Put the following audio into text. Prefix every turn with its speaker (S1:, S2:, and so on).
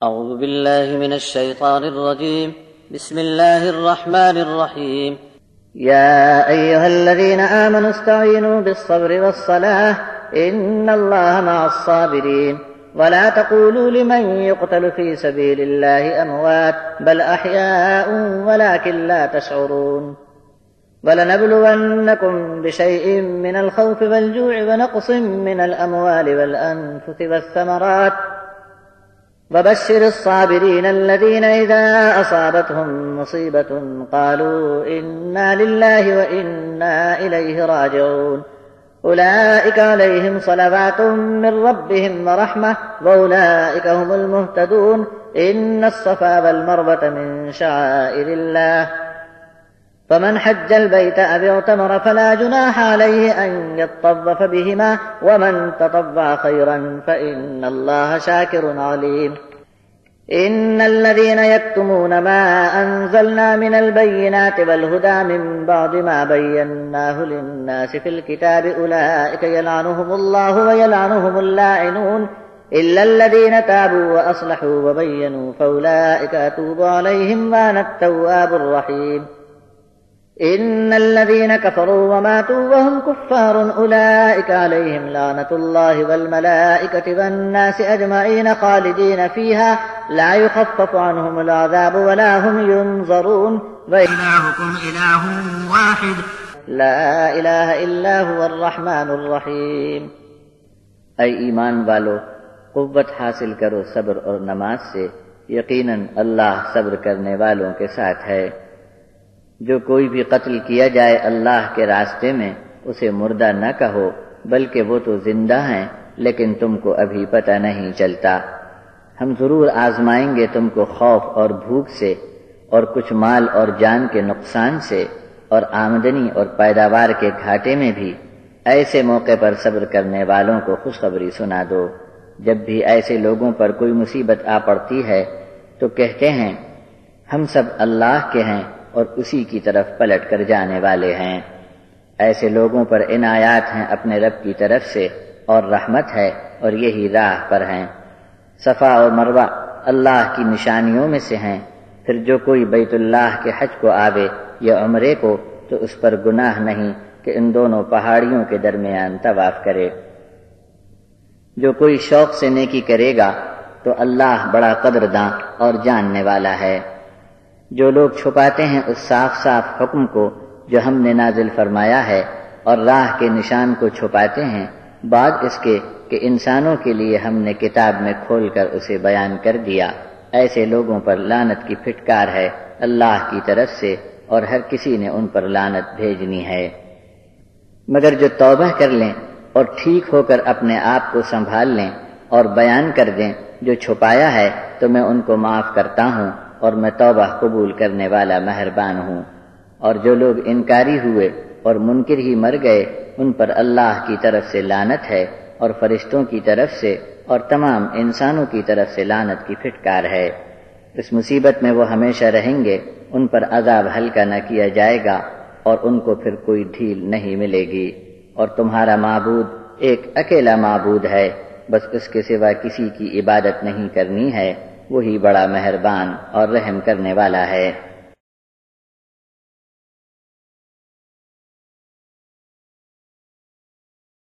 S1: أعوذ بالله من الشيطان الرجيم. بسم الله الرحمن الرحيم. يا أيها الذين آمنوا استعينوا بالصبر والصلاة إن الله مع الصابرين ولا تقولوا لمن يقتل في سبيل الله أموات بل أحياء ولكن لا تشعرون. وَلَنَبْلُوَنَّكُمْ بِشَيْءٍ مِّنَ الْخَوْفِ وَالْجُوعِ وَنَقْصٍ مِّنَ الْأَمْوَالِ وَالْأَنفُسِ وَالثَّمَرَاتِ وَبَشِّرِ الصَّابِرِينَ الَّذِينَ إِذَا أَصَابَتْهُم مُّصِيبَةٌ قَالُوا إِنَّا لِلَّهِ وَإِنَّا إِلَيْهِ رَاجِعُونَ. أُولَٰئِكَ عَلَيْهِمْ صَلَوَاتٌ مِّن رَّبِّهِمْ وَرَحْمَةٌ وَأُولَٰئِكَ هُمُ الْمُهْتَدُونَ. إِنَّ الصَّفَا وَالْمَرْوَةَ مِن شَعَائِرِ اللَّهِ فمن حج البيت أو اعتمر فلا جناح عليه أن يطوف بهما ومن تطوع خيرا فإن الله شاكر عليم. إن الذين يكتمون ما أنزلنا من البينات والهدى من بعد ما بيناه للناس في الكتاب أولئك يلعنهم الله ويلعنهم اللاعنون إلا الذين تابوا وأصلحوا وبينوا فأولئك أتوب عليهم وأنا التواب الرحيم. إن الذين كفروا وماتوا وهم كفار أولئك عليهم لعنة الله والملائكة والناس أجمعين خالدين فيها لا يخفف عنهم العذاب ولا هم ينظرون. وإلهكم إله واحد لا إله إلا هو الرحمن الرحيم.
S2: اے ایمان والو، قوت حاصل کرو صبر اور نماز سے، یقیناً اللہ صبر کرنے والوں کے ساتھ ہے۔ جو کوئی بھی قتل کیا جائے اللہ کے راستے میں اسے مردہ نہ کہو، بلکہ وہ تو زندہ ہیں لیکن تم کو ابھی پتہ نہیں چلتا۔ ہم ضرور آزمائیں گے تم کو خوف اور بھوک سے اور کچھ مال اور جان کے نقصان سے اور آمدنی اور پیداوار کے گھاٹے میں بھی۔ ایسے موقع پر صبر کرنے والوں کو خوشخبری سنا دو۔ جب بھی ایسے لوگوں پر کوئی مصیبت آ پڑتی ہے تو کہتے ہیں ہم سب اللہ کے ہیں اور اسی کی طرف پلٹ کر جانے والے ہیں۔ ایسے لوگوں پر عنایات ہیں اپنے رب کی طرف سے اور رحمت ہے اور یہی راہ پر ہیں۔ صفا اور مروہ اللہ کی نشانیوں میں سے ہیں۔ پھر جو کوئی بیت اللہ کے حج کو آوے یا عمرے کو تو اس پر گناہ نہیں کہ ان دونوں پہاڑیوں کے درمیان طواف کرے۔ جو کوئی شوق سے نیکی کرے گا تو اللہ بڑا قدرداں اور جاننے والا ہے۔ جو لوگ چھپاتے ہیں اس صاف صاف حکم کو جو ہم نے نازل فرمایا ہے اور راہ کے نشان کو چھپاتے ہیں بعد اس کے کہ انسانوں کے لیے ہم نے کتاب میں کھول کر اسے بیان کر دیا، ایسے لوگوں پر لعنت کی پھٹکار ہے اللہ کی طرف سے اور ہر کسی نے ان پر لعنت بھیجنی ہے۔ مگر جو توبہ کر لیں اور ٹھیک ہو کر اپنے آپ کو سنبھال لیں اور بیان کر دیں جو چھپایا ہے تو میں ان کو معاف کرتا ہوں اور میں توبہ قبول کرنے والا مہربان ہوں۔ اور جو لوگ انکاری ہوئے اور منکر ہی مر گئے ان پر اللہ کی طرف سے لعنت ہے اور فرشتوں کی طرف سے اور تمام انسانوں کی طرف سے لعنت کی پھٹکار ہے۔ اس مصیبت میں وہ ہمیشہ رہیں گے، ان پر عذاب ہلکا نہ کیا جائے گا اور ان کو پھر کوئی ڈھیل نہیں ملے گی۔ اور تمہارا معبود ایک اکیلا معبود ہے، بس اس کے سوا کسی کی عبادت نہیں کرنی ہے، وہی بڑا مہربان اور رحم کرنے والا ہے۔